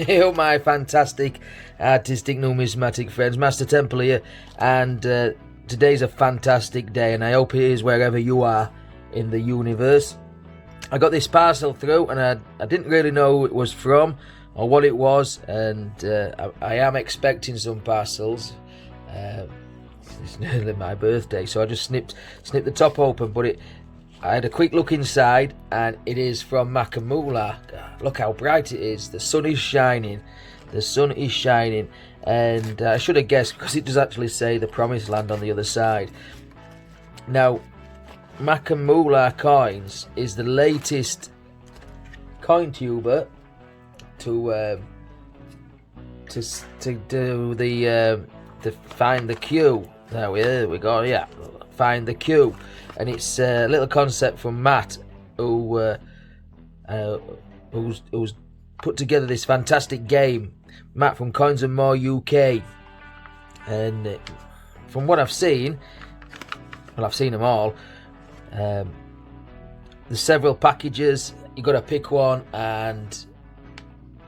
Hey, my fantastic artistic numismatic friends, Master Temple here, and today's a fantastic day, and I hope it is wherever you are in the universe. I got this parcel through, and I didn't really know who it was from or what it was, and I am expecting some parcels. It's nearly my birthday, so I just snipped the top open, but I had a quick look inside, and it is from Mackem Moolah. Look how bright it is. The sun is shining. The sun is shining. And I should have guessed, because it does actually say the promised land on the other side. Now, Mackem Moolah Coins is the latest coin tuber to do to find the Kew. There we go. Yeah, find the Kew. And it's a little concept from Matt, who's put together this fantastic game. Matt from Coins and More UK. And from what I've seen, well, I've seen them all. There's several packages. You got to pick one, and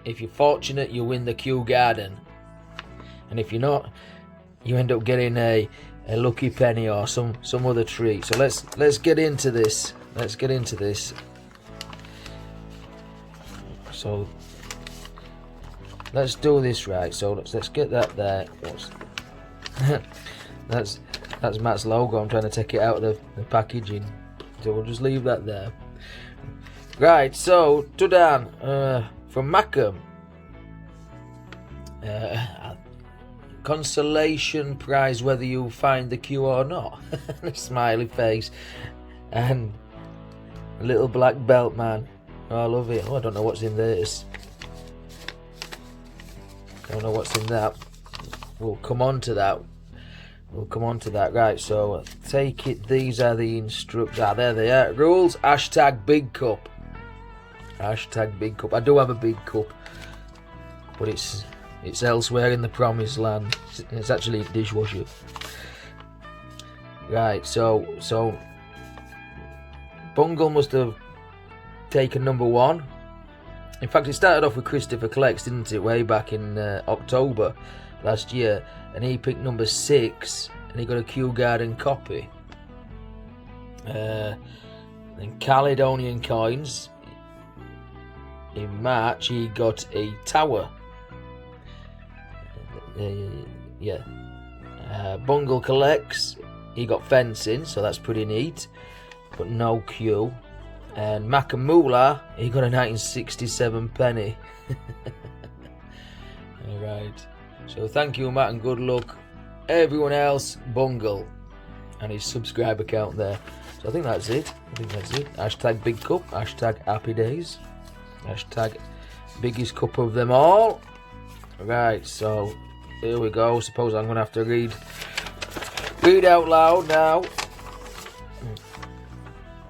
if you're fortunate, you win the Kew Garden. And if you're not, you end up getting a lucky penny or some other treat. So let's get into this. Let's get into this. So let's do this right. So let's get that there. that's Matt's logo. I'm trying to take it out of the packaging. So we'll just leave that there. Right. So Tudan from Mackem. Consolation prize whether you find the Kew or not. A smiley face and a little black belt, man. Oh, I love it. Oh, I don't know what's in this. Don't know what's in that. We'll come on to that. Right, so take it. These are the instructions. There they are. Rules. Hashtag big cup. Hashtag big cup. I do have a big cup, but it's elsewhere in the promised land. It's actually a dishwasher. Right, so Bungle must have taken number 1. In fact, it started off with Christopher Collects, didn't it, way back in October last year, and he picked number 6, and he got a Kew Garden copy. Then Caledonian Coins, in March, he got a tower. Bungle Collects, he got fencing, so that's pretty neat, but no Kew. And Mackem Moolah, he got a 1967 penny. Alright, so thank you, Matt, and good luck. Everyone else, Bungle, and his subscriber count there. So I think that's it. Hashtag big cup, hashtag happy days, hashtag biggest cup of them all. Right, so here we go. Suppose I'm going to have to read out loud now.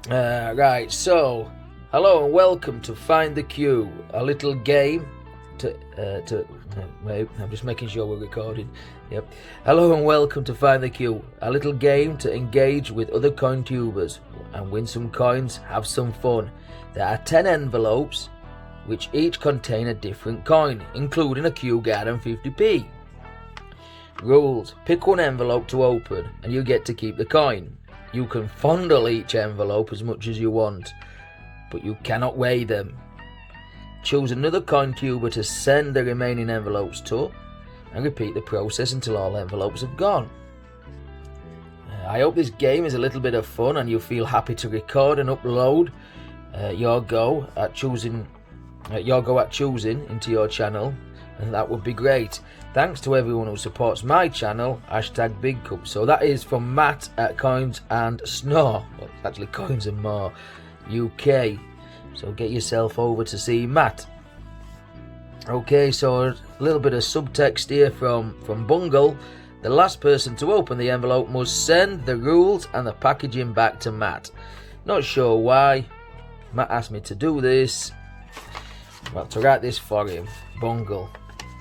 Right, so hello and welcome to Find the Kew, a little game to wait, I'm just making sure we're recording. Yep. Hello and welcome to Find the Kew, a little game to engage with other coin tubers and win some coins, have some fun. There are 10 envelopes which each contain a different coin, including a Kew Garden 50p. Rules: pick one envelope to open and you get to keep the coin. You can fondle each envelope as much as you want, but you cannot weigh them. Choose another coin tuber to send the remaining envelopes to, and repeat the process until all envelopes have gone. I hope this game is a little bit of fun and you feel happy to record and upload your go at choosing into your channel, and that would be great. Thanks to everyone who supports my channel, hashtag big cup. So that is from Matt at Coins and Snore. Well, it's actually Coins and More UK. So get yourself over to see Matt. Okay, so a little bit of subtext here from Bungle. The last person to open the envelope must send the rules and the packaging back to Matt. Not sure why. Matt asked me to do this. Well, to write this for him. Bungle.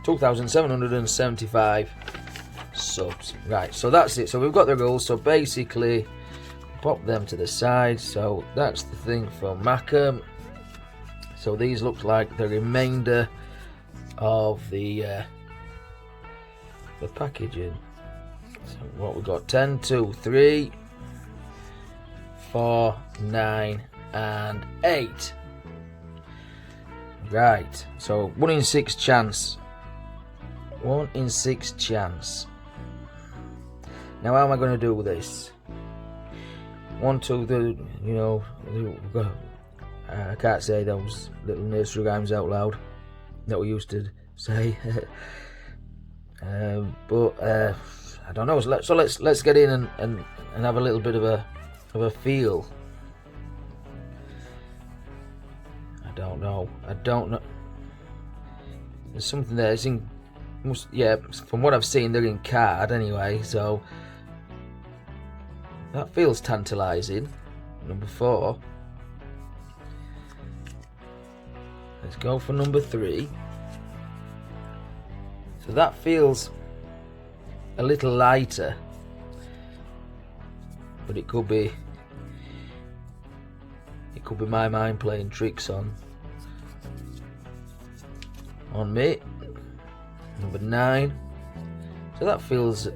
2,775 subs. Right, so that's it. So we've got the rules. So basically, pop them to the side. So that's the thing from Mackem. So these look like the remainder of the packaging. So what we've got: 10, 2, 3, 4, 9, and 8. Right, so 1 in 6 chance. 1 in 6 chance. Now how am I going to do this? 1, 2, 3, you know, I can't say those little nursery rhymes out loud that we used to say. But I don't know. So let's get in and have a little bit of a feel. I don't know. There's something there. It's in, yeah. From what I've seen, they're in card anyway. So that feels tantalising. Number 4. Let's go for number 3. So that feels a little lighter, but it could be my mind playing tricks on me. Number 9. So that feels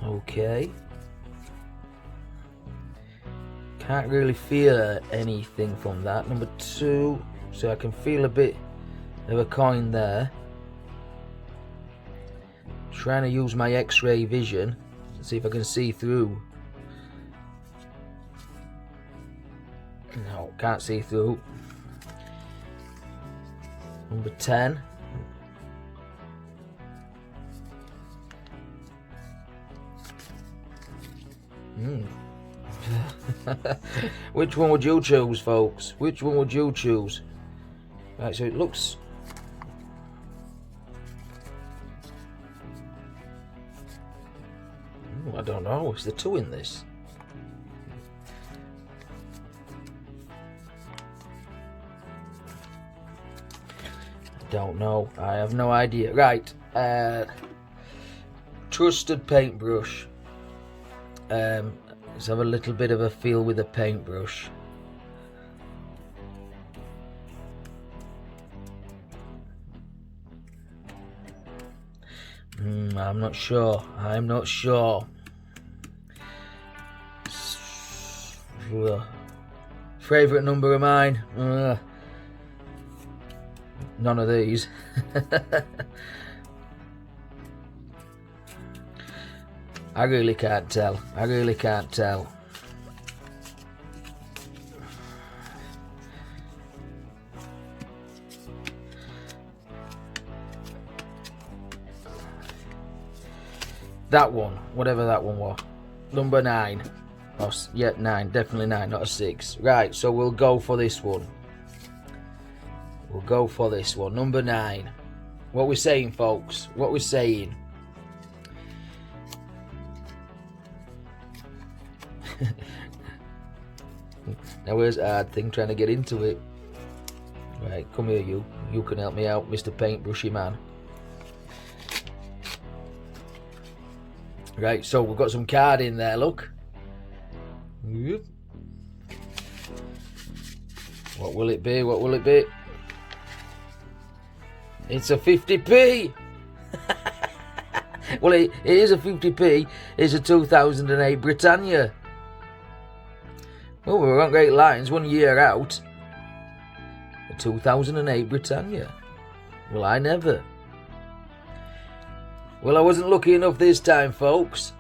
okay. Can't really feel anything from that. Number 2. So I can feel a bit of a coin there. Trying to use my X-ray vision to see if I can see through. No, can't see through. Number 10. Which one would you choose, folks? Which one would you choose? Right, so it looks... I don't know. Is there 2 in this? I don't know. I have no idea. Right. Trusted paintbrush. Let's have a little bit of a feel with the paintbrush. I'm not sure. I'm not sure. Favourite number of mine? None of these. I really can't tell. I really can't tell. That one, whatever that one was. Number 9. Oh, yeah, 9. Definitely 9, not a 6. Right, so we'll go for this one. We'll go for this one. Number 9. What we're saying, folks. What we're saying. Now where's the hard thing, trying to get into it. Right, come here you. You can help me out, Mr. Paintbrushy Man. Right, so we've got some card in there, look. Yep. What will it be? What will it be? It's a 50p! Well, it is a 50p. It's a 2008 Britannia. Well, we were on great lines 1 year out. A 2008 Britannia. Well, I never. Well, I wasn't lucky enough this time, folks.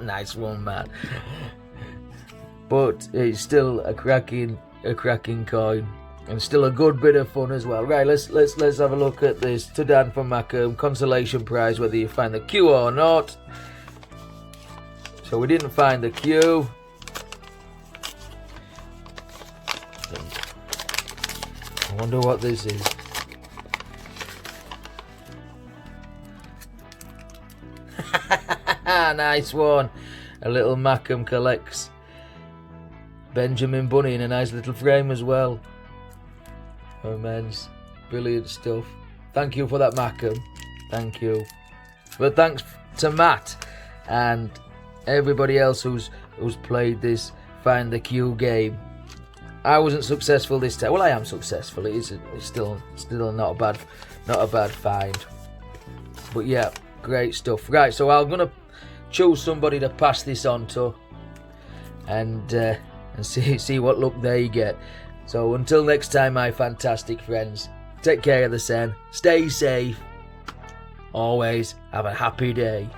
Nice one, man. But it's still a cracking coin, and still a good bit of fun as well. Right, let's have a look at this. To Dan from Mackem, consolation prize, whether you find the Kew or not. So we didn't find the Kew. I wonder what this is. Nice one. A little Mackem collects Benjamin Bunny in a nice little frame as well. Immense. Brilliant stuff. Thank you for that, Mackem. Thank you. But thanks to Matt and everybody else who's played this find the Kew game. I wasn't successful this time. Well, I am successful. It's still not a bad find. But yeah, great stuff. Right, so I'm gonna choose somebody to pass this on to, and see what luck they get. So until next time, my fantastic friends, take care of the sen. Stay safe. Always have a happy day.